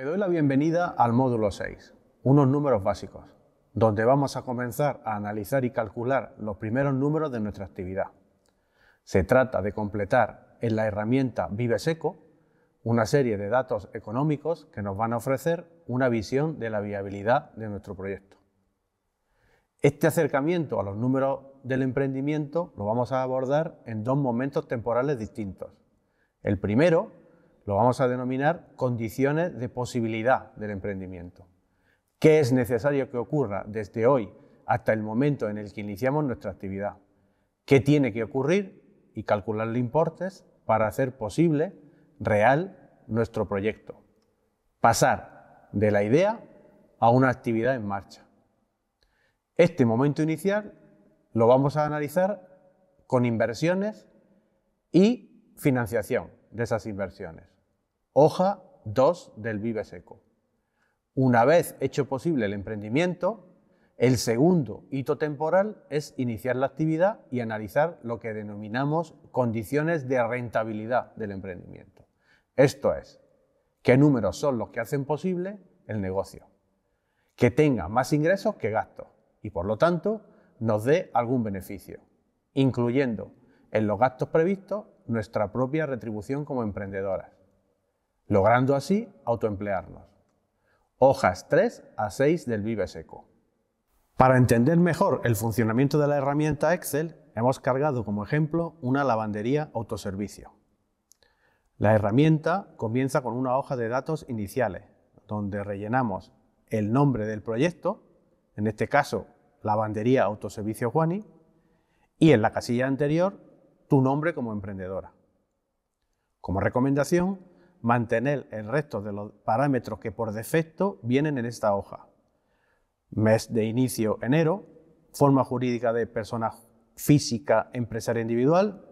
Te doy la bienvenida al módulo 6, unos números básicos, donde vamos a comenzar a analizar y calcular los primeros números de nuestra actividad. Se trata de completar en la herramienta ViveSeco una serie de datos económicos que nos van a ofrecer una visión de la viabilidad de nuestro proyecto. Este acercamiento a los números del emprendimiento lo vamos a abordar en dos momentos temporales distintos. El primero lo vamos a denominar condiciones de posibilidad del emprendimiento. ¿Qué es necesario que ocurra desde hoy hasta el momento en el que iniciamos nuestra actividad? ¿Qué tiene que ocurrir? Y calcularle importes para hacer posible, real, nuestro proyecto. Pasar de la idea a una actividad en marcha. Este momento inicial lo vamos a analizar con inversiones y financiación de esas inversiones. Hoja 2 del ViveSeco. Una vez hecho posible el emprendimiento, el segundo hito temporal es iniciar la actividad y analizar lo que denominamos condiciones de rentabilidad del emprendimiento. Esto es, qué números son los que hacen posible el negocio, que tenga más ingresos que gastos y por lo tanto nos dé algún beneficio, incluyendo en los gastos previstos nuestra propia retribución como emprendedoras, logrando así autoemplearnos. Hojas 3 a 6 del ViveSeco. Para entender mejor el funcionamiento de la herramienta Excel, hemos cargado como ejemplo una lavandería autoservicio. La herramienta comienza con una hoja de datos iniciales, donde rellenamos el nombre del proyecto, en este caso, Lavandería Autoservicio Juani, y en la casilla anterior, tu nombre como emprendedora. Como recomendación, mantener el resto de los parámetros que por defecto vienen en esta hoja. Mes de inicio enero, forma jurídica de persona física empresaria individual,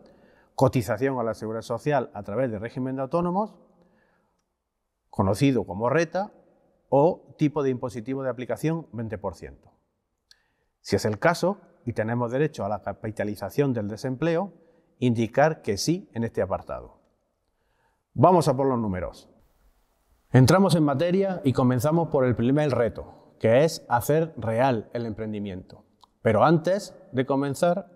cotización a la Seguridad Social a través del régimen de autónomos, conocido como RETA, o tipo de impositivo de aplicación 20%. Si es el caso y tenemos derecho a la capitalización del desempleo, indicar que sí en este apartado. Vamos a por los números. Entramos en materia y comenzamos por el primer reto, que es hacer real el emprendimiento. Pero antes de comenzar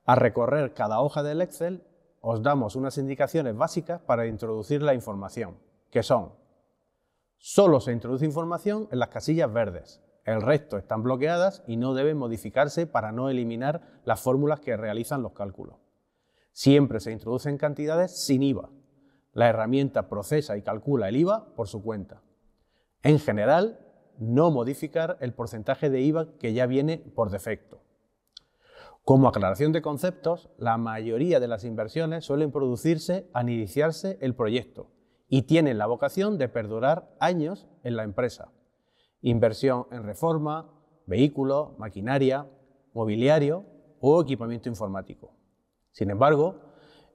a recorrer cada hoja del Excel, os damos unas indicaciones básicas para introducir la información, que son: solo se introduce información en las casillas verdes, el resto están bloqueadas y no deben modificarse para no eliminar las fórmulas que realizan los cálculos. Siempre se introducen cantidades sin IVA. La herramienta procesa y calcula el IVA por su cuenta. En general, no modificar el porcentaje de IVA que ya viene por defecto. Como aclaración de conceptos, la mayoría de las inversiones suelen producirse al iniciarse el proyecto y tienen la vocación de perdurar años en la empresa. Inversión en reforma, vehículos, maquinaria, mobiliario o equipamiento informático. Sin embargo,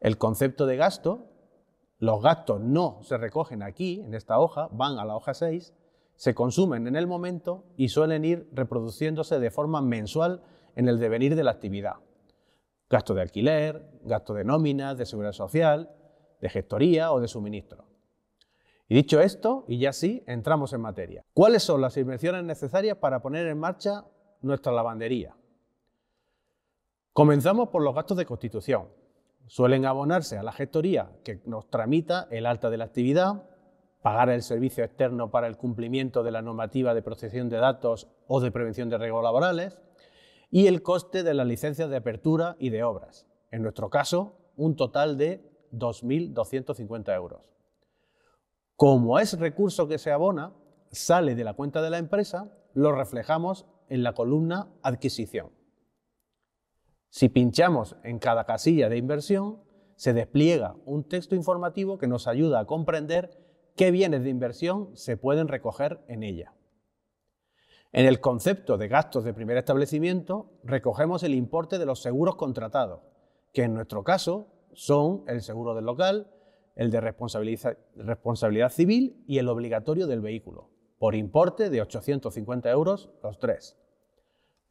el concepto de gasto, los gastos no se recogen aquí, en esta hoja, van a la hoja 6, se consumen en el momento y suelen ir reproduciéndose de forma mensual en el devenir de la actividad. Gasto de alquiler, gasto de nóminas, de seguridad social, de gestoría o de suministro. Y dicho esto, y ya sí, entramos en materia. ¿Cuáles son las inversiones necesarias para poner en marcha nuestra lavandería? Comenzamos por los gastos de constitución. Suelen abonarse a la gestoría que nos tramita el alta de la actividad, pagar el servicio externo para el cumplimiento de la normativa de protección de datos o de prevención de riesgos laborales y el coste de las licencias de apertura y de obras. En nuestro caso, un total de 2.250 euros. Como es recurso que se abona, sale de la cuenta de la empresa, lo reflejamos en la columna adquisición. Si pinchamos en cada casilla de inversión, se despliega un texto informativo que nos ayuda a comprender qué bienes de inversión se pueden recoger en ella. En el concepto de gastos de primer establecimiento, recogemos el importe de los seguros contratados, que en nuestro caso son el seguro del local, el de responsabilidad civil y el obligatorio del vehículo, por importe de 850 euros los tres.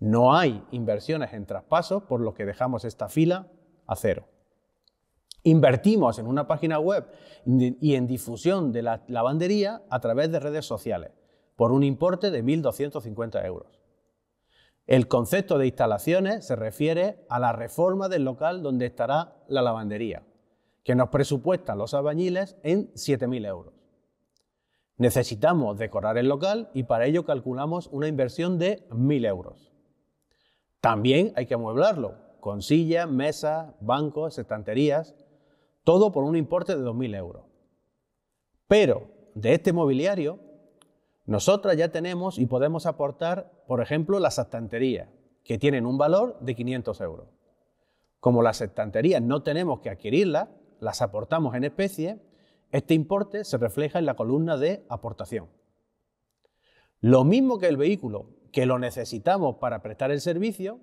No hay inversiones en traspasos, por lo que dejamos esta fila a cero. Invertimos en una página web y en difusión de la lavandería a través de redes sociales, por un importe de 1.250 euros. El concepto de instalaciones se refiere a la reforma del local donde estará la lavandería, que nos presupuestan los albañiles en 7.000 euros. Necesitamos decorar el local y para ello calculamos una inversión de 1.000 euros. También hay que amueblarlo, con sillas, mesas, bancos, estanterías, todo por un importe de 2.000 euros. Pero de este mobiliario, nosotras ya tenemos y podemos aportar, por ejemplo, las estanterías, que tienen un valor de 500 euros. Como las estanterías no tenemos que adquirirlas, las aportamos en especie, este importe se refleja en la columna de aportación. Lo mismo que el vehículo, que lo necesitamos para prestar el servicio,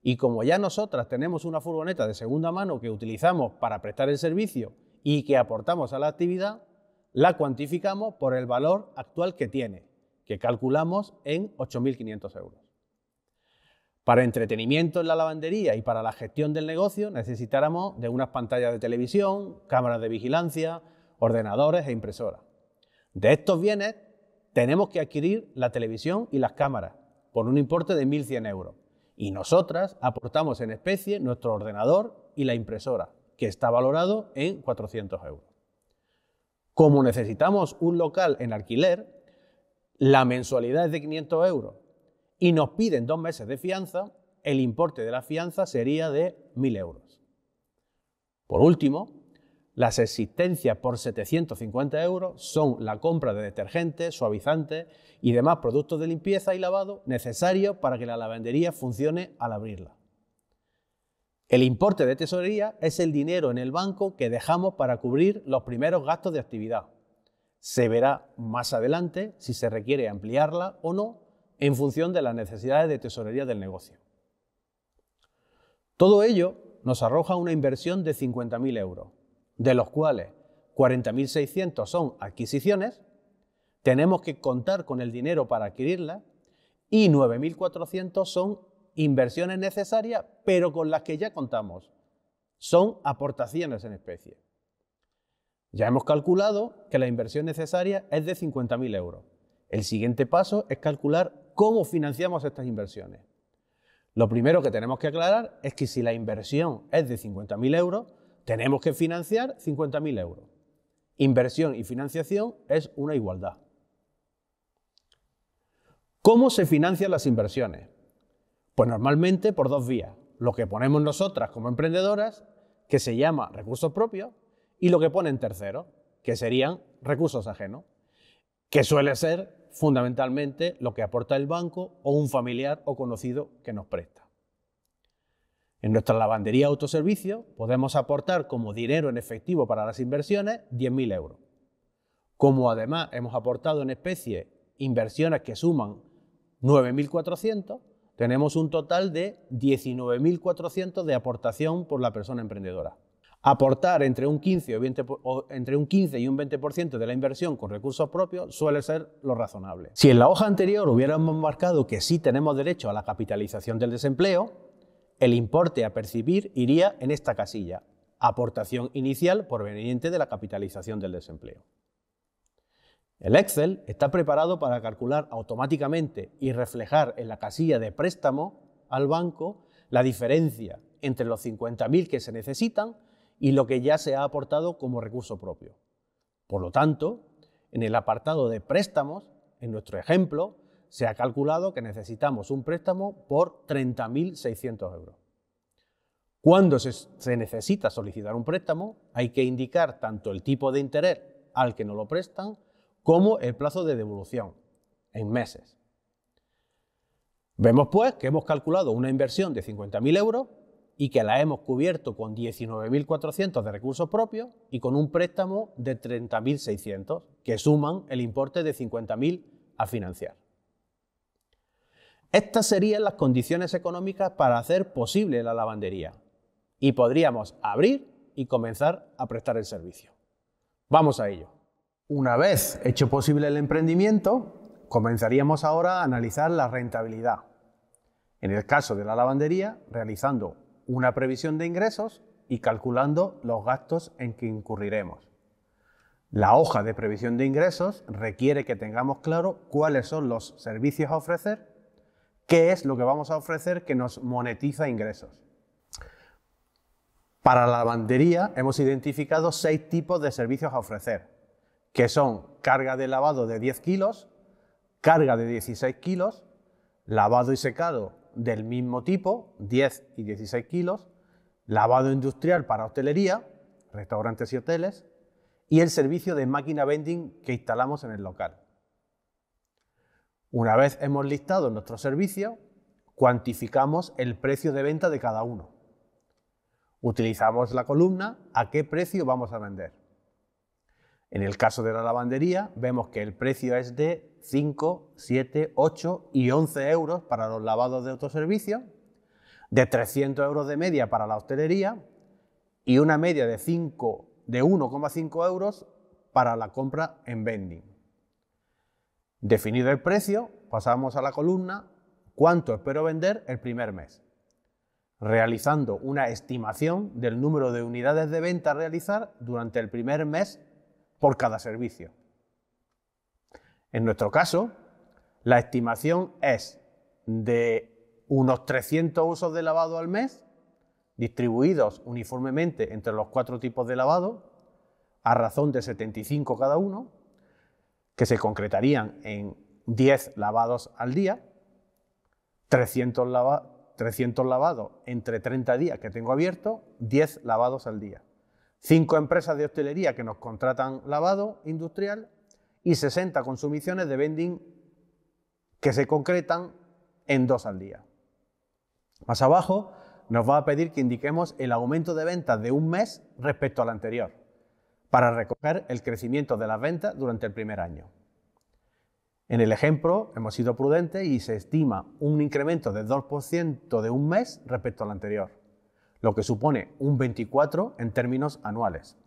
y como ya nosotras tenemos una furgoneta de segunda mano que utilizamos para prestar el servicio y que aportamos a la actividad, la cuantificamos por el valor actual que tiene, que calculamos en 8.500 euros. Para entretenimiento en la lavandería y para la gestión del negocio necesitáramos de unas pantallas de televisión, cámaras de vigilancia, ordenadores e impresoras. De estos bienes tenemos que adquirir la televisión y las cámaras por un importe de 1.100 euros y nosotras aportamos en especie nuestro ordenador y la impresora, que está valorado en 400 euros. Como necesitamos un local en alquiler, la mensualidad es de 500 euros y nos piden 2 meses de fianza, el importe de la fianza sería de 1.000 euros. Por último, las existencias por 750 euros son la compra de detergentes, suavizantes y demás productos de limpieza y lavado necesarios para que la lavandería funcione al abrirla. El importe de tesorería es el dinero en el banco que dejamos para cubrir los primeros gastos de actividad. Se verá más adelante si se requiere ampliarla o no en función de las necesidades de tesorería del negocio. Todo ello nos arroja una inversión de 50.000 euros, de los cuales 40.600 son adquisiciones, tenemos que contar con el dinero para adquirirlas y 9.400 son inversiones necesarias, pero con las que ya contamos. Son aportaciones en especie. Ya hemos calculado que la inversión necesaria es de 50.000 euros. El siguiente paso es calcular cómo financiamos estas inversiones. Lo primero que tenemos que aclarar es que si la inversión es de 50.000 euros, tenemos que financiar 50.000 euros. Inversión y financiación es una igualdad. ¿Cómo se financian las inversiones? Pues normalmente por 2 vías. Lo que ponemos nosotras como emprendedoras, que se llama recursos propios, y lo que ponen terceros, que serían recursos ajenos, que suele ser fundamentalmente lo que aporta el banco o un familiar o conocido que nos presta. En nuestra lavandería autoservicio podemos aportar como dinero en efectivo para las inversiones 10.000 euros. Como además hemos aportado en especie inversiones que suman 9.400, tenemos un total de 19.400 de aportación por la persona emprendedora. Aportar entre un 15 y un 20% de la inversión con recursos propios suele ser lo razonable. Si en la hoja anterior hubiéramos marcado que sí tenemos derecho a la capitalización del desempleo, el importe a percibir iría en esta casilla, aportación inicial proveniente de la capitalización del desempleo. El Excel está preparado para calcular automáticamente y reflejar en la casilla de préstamo al banco la diferencia entre los 50.000 que se necesitan y lo que ya se ha aportado como recurso propio. Por lo tanto, en el apartado de préstamos, en nuestro ejemplo, se ha calculado que necesitamos un préstamo por 30.600 euros. Cuando se necesita solicitar un préstamo, hay que indicar tanto el tipo de interés al que nos lo prestan como el plazo de devolución, en meses. Vemos pues que hemos calculado una inversión de 50.000 euros y que la hemos cubierto con 19.400 de recursos propios y con un préstamo de 30.600, que suman el importe de 50.000 a financiar. Estas serían las condiciones económicas para hacer posible la lavandería y podríamos abrir y comenzar a prestar el servicio. Vamos a ello. Una vez hecho posible el emprendimiento, comenzaríamos ahora a analizar la rentabilidad. En el caso de la lavandería, realizando una previsión de ingresos y calculando los gastos en que incurriremos. La hoja de previsión de ingresos requiere que tengamos claro cuáles son los servicios a ofrecer, qué es lo que vamos a ofrecer que nos monetiza ingresos. Para la lavandería hemos identificado 6 tipos de servicios a ofrecer, que son carga de lavado de 10 kilos, carga de 16 kilos, lavado y secado del mismo tipo, 10 y 16 kilos, lavado industrial para hostelería, restaurantes y hoteles, y el servicio de máquina vending que instalamos en el local. Una vez hemos listado nuestros servicios, cuantificamos el precio de venta de cada uno. Utilizamos la columna a qué precio vamos a vender. En el caso de la lavandería, vemos que el precio es de 5, 7, 8 y 11 euros para los lavados de autoservicio, de 300 euros de media para la hostelería y una media de 1,5 euros para la compra en vending. Definido el precio, pasamos a la columna ¿cuánto espero vender el primer mes?, realizando una estimación del número de unidades de venta a realizar durante el primer mes por cada servicio. En nuestro caso, la estimación es de unos 300 usos de lavado al mes, distribuidos uniformemente entre los 4 tipos de lavado, a razón de 75 cada uno, que se concretarían en 10 lavados al día, 300 lavados entre 30 días que tengo abierto, 10 lavados al día. 5 empresas de hostelería que nos contratan lavado industrial y 60 consumiciones de vending que se concretan en 2 al día. Más abajo nos va a pedir que indiquemos el aumento de ventas de un mes respecto al anterior, para recoger el crecimiento de las ventas durante el primer año. En el ejemplo hemos sido prudentes y se estima un incremento del 2% de un mes respecto al anterior, lo que supone un 24% en términos anuales,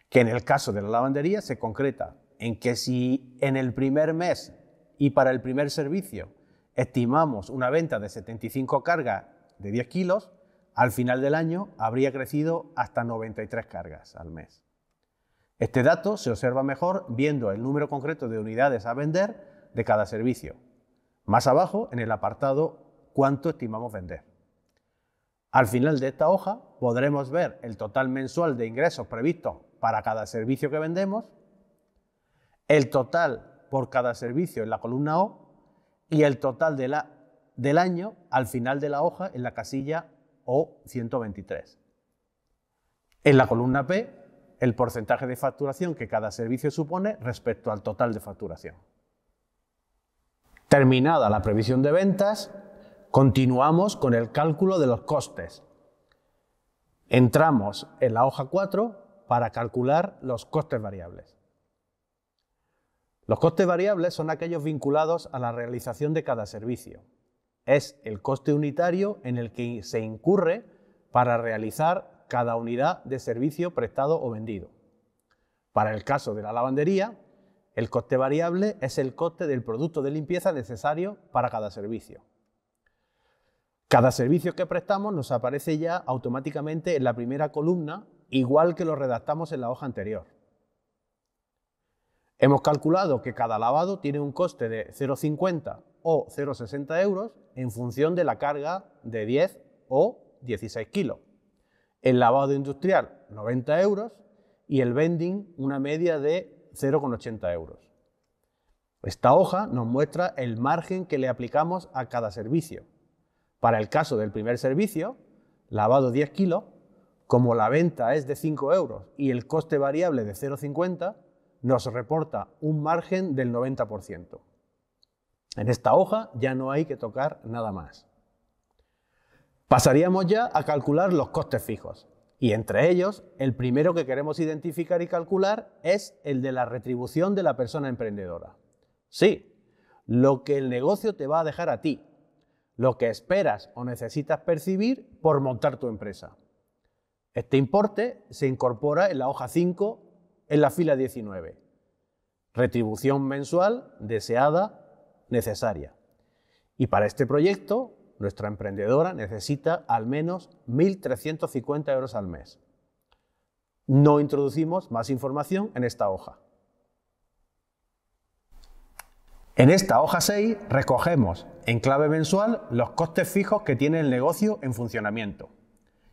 que en el caso de la lavandería se concreta en que si en el primer mes y para el primer servicio estimamos una venta de 75 cargas de 10 kilos, al final del año habría crecido hasta 93 cargas al mes. Este dato se observa mejor viendo el número concreto de unidades a vender de cada servicio. Más abajo, en el apartado ¿cuánto estimamos vender? Al final de esta hoja podremos ver el total mensual de ingresos previstos para cada servicio que vendemos, el total por cada servicio en la columna O y el total del año al final de la hoja en la casilla O123. En la columna P, el porcentaje de facturación que cada servicio supone respecto al total de facturación. Terminada la previsión de ventas, continuamos con el cálculo de los costes. Entramos en la hoja 4 para calcular los costes variables. Los costes variables son aquellos vinculados a la realización de cada servicio. Es el coste unitario en el que se incurre para realizar cada unidad de servicio prestado o vendido. Para el caso de la lavandería, el coste variable es el coste del producto de limpieza necesario para cada servicio. Cada servicio que prestamos nos aparece ya automáticamente en la primera columna, igual que lo redactamos en la hoja anterior. Hemos calculado que cada lavado tiene un coste de 0,50 o 0,60 euros en función de la carga de 10 o 16 kilos. El lavado industrial, 90 euros, y el vending, una media de 0,80 euros. Esta hoja nos muestra el margen que le aplicamos a cada servicio. Para el caso del primer servicio, lavado 10 kilos, como la venta es de 5 euros y el coste variable de 0,50, nos reporta un margen del 90%. En esta hoja ya no hay que tocar nada más. Pasaríamos ya a calcular los costes fijos, y entre ellos, el primero que queremos identificar y calcular es el de la retribución de la persona emprendedora. Sí, lo que el negocio te va a dejar a ti, lo que esperas o necesitas percibir por montar tu empresa. Este importe se incorpora en la hoja 5, en la fila 19. Retribución mensual deseada, necesaria. Y para este proyecto nuestra emprendedora necesita al menos 1.350 euros al mes. No introducimos más información en esta hoja. En esta hoja 6 recogemos en clave mensual los costes fijos que tiene el negocio en funcionamiento,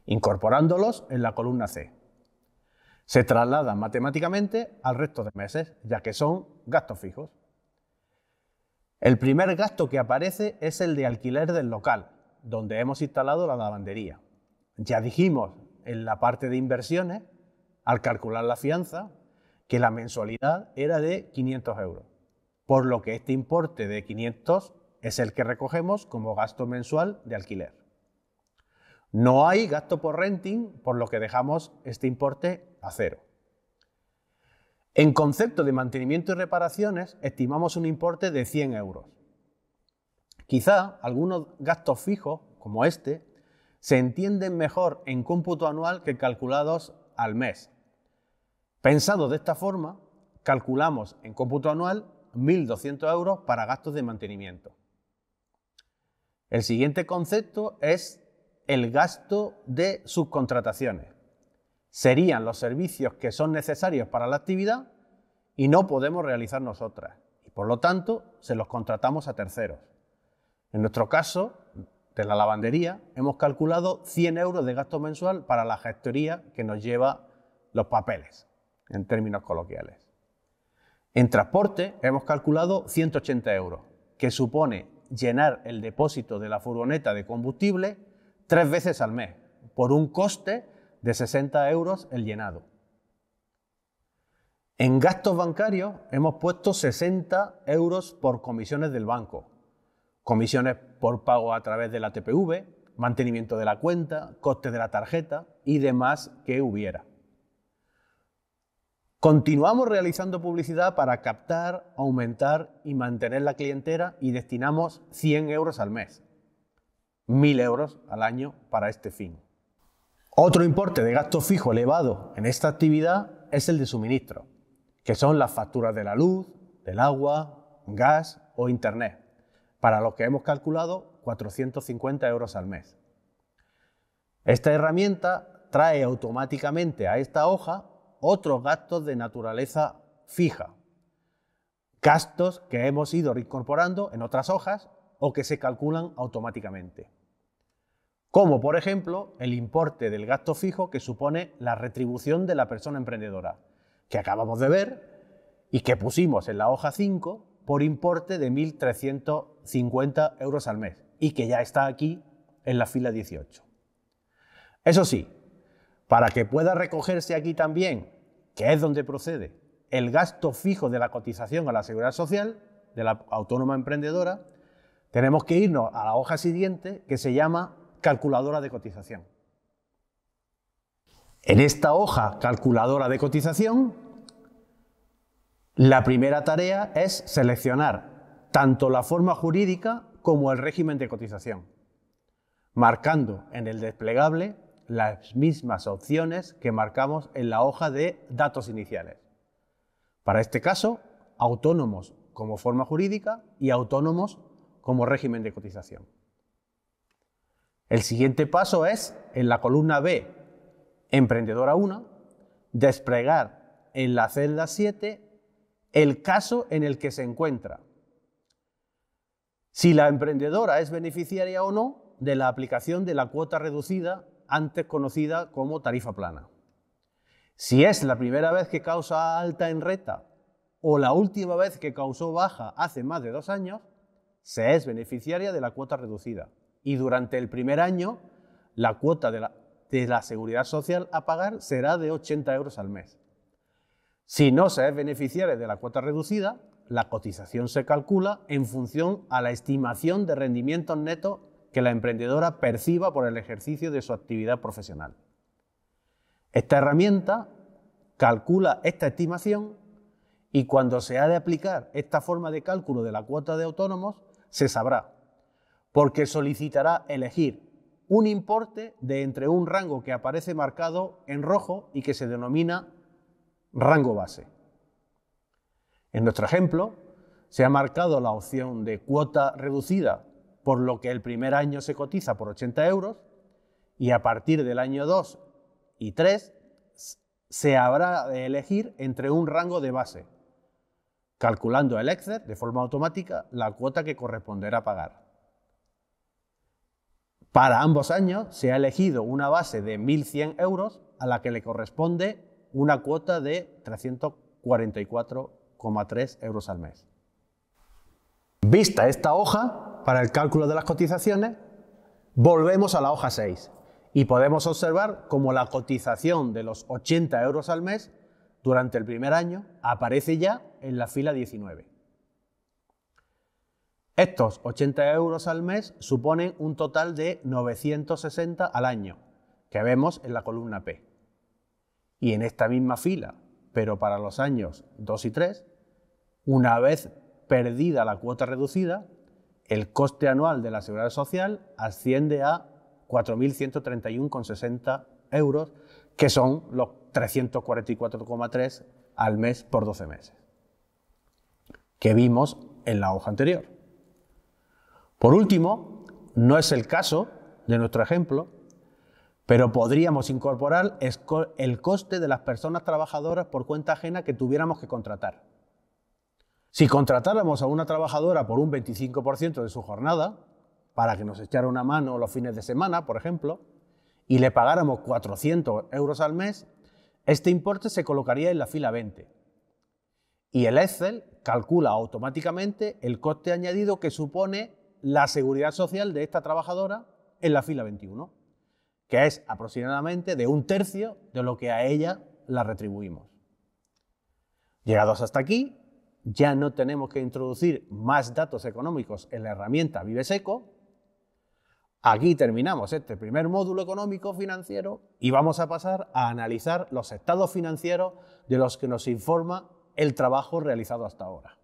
incorporándolos en la columna C. Se trasladan matemáticamente al resto de meses, ya que son gastos fijos. El primer gasto que aparece es el de alquiler del local, donde hemos instalado la lavandería. Ya dijimos en la parte de inversiones, al calcular la fianza, que la mensualidad era de 500 euros, por lo que este importe de 500 es el que recogemos como gasto mensual de alquiler. No hay gasto por renting, por lo que dejamos este importe a cero. En concepto de mantenimiento y reparaciones, estimamos un importe de 100 euros. Quizá algunos gastos fijos, como este, se entienden mejor en cómputo anual que calculados al mes. Pensado de esta forma, calculamos en cómputo anual 1.200 euros para gastos de mantenimiento. El siguiente concepto es el gasto de subcontrataciones. Serían los servicios que son necesarios para la actividad y no podemos realizar nosotras, y por lo tanto se los contratamos a terceros. En nuestro caso, de la lavandería, hemos calculado 100 euros de gasto mensual para la gestoría que nos lleva los papeles, en términos coloquiales. En transporte hemos calculado 180 euros, que supone llenar el depósito de la furgoneta de combustible 3 veces al mes, por un coste de 60 euros el llenado. En gastos bancarios hemos puesto 60 euros por comisiones del banco, comisiones por pago a través de la TPV, mantenimiento de la cuenta, coste de la tarjeta y demás que hubiera. Continuamos realizando publicidad para captar, aumentar y mantener la clientela y destinamos 100 euros al mes, 1.000 euros al año para este fin. Otro importe de gasto fijo elevado en esta actividad es el de suministro, que son las facturas de la luz, del agua, gas o internet, para los que hemos calculado 450 euros al mes. Esta herramienta trae automáticamente a esta hoja otros gastos de naturaleza fija, gastos que hemos ido reincorporando en otras hojas o que se calculan automáticamente, como por ejemplo el importe del gasto fijo que supone la retribución de la persona emprendedora, que acabamos de ver y que pusimos en la hoja 5 por importe de 1.350 euros al mes y que ya está aquí en la fila 18. Eso sí, para que pueda recogerse aquí también, que es donde procede, el gasto fijo de la cotización a la Seguridad Social de la autónoma emprendedora, tenemos que irnos a la hoja siguiente que se llama calculadora de cotización. En esta hoja calculadora de cotización, la primera tarea es seleccionar tanto la forma jurídica como el régimen de cotización, marcando en el desplegable las mismas opciones que marcamos en la hoja de datos iniciales. Para este caso, autónomos como forma jurídica y autónomos como régimen de cotización. El siguiente paso es, en la columna B, Emprendedora 1, desplegar en la celda 7 el caso en el que se encuentra, si la emprendedora es beneficiaria o no de la aplicación de la cuota reducida, antes conocida como tarifa plana. Si es la primera vez que causa alta en renta o la última vez que causó baja hace más de 2 años, se es beneficiaria de la cuota reducida y durante el primer año la cuota de la Seguridad Social a pagar será de 80 euros al mes. Si no se es beneficiaria de la cuota reducida, la cotización se calcula en función a la estimación de rendimientos netos que la emprendedora perciba por el ejercicio de su actividad profesional. Esta herramienta calcula esta estimación y cuando se ha de aplicar esta forma de cálculo de la cuota de autónomos, se sabrá, porque solicitará elegir un importe de entre un rango que aparece marcado en rojo y que se denomina rango base. En nuestro ejemplo, se ha marcado la opción de cuota reducida por lo que el primer año se cotiza por 80 euros y a partir del año 2 y 3 se habrá de elegir entre un rango de base, calculando el Excel de forma automática la cuota que corresponderá pagar. Para ambos años se ha elegido una base de 1.100 euros a la que le corresponde una cuota de 344,3 euros al mes. Vista esta hoja, para el cálculo de las cotizaciones, volvemos a la hoja 6 y podemos observar cómo la cotización de los 80 euros al mes durante el primer año aparece ya en la fila 19. Estos 80 euros al mes suponen un total de 960 al año, que vemos en la columna P. Y en esta misma fila, pero para los años 2 y 3, una vez perdida la cuota reducida, el coste anual de la Seguridad Social asciende a 4.131,60 euros, que son los 344,3 al mes por 12 meses, que vimos en la hoja anterior. Por último, no es el caso de nuestro ejemplo, pero podríamos incorporar el coste de las personas trabajadoras por cuenta ajena que tuviéramos que contratar. Si contratáramos a una trabajadora por un 25% de su jornada, para que nos echara una mano los fines de semana, por ejemplo, y le pagáramos 400 euros al mes, este importe se colocaría en la fila 20. Y el Excel calcula automáticamente el coste añadido que supone la seguridad social de esta trabajadora en la fila 21, que es aproximadamente de 1/3 de lo que a ella la retribuimos. Llegados hasta aquí, ya no tenemos que introducir más datos económicos en la herramienta ViveSeco. Aquí terminamos este primer módulo económico financiero y vamos a pasar a analizar los estados financieros de los que nos informa el trabajo realizado hasta ahora.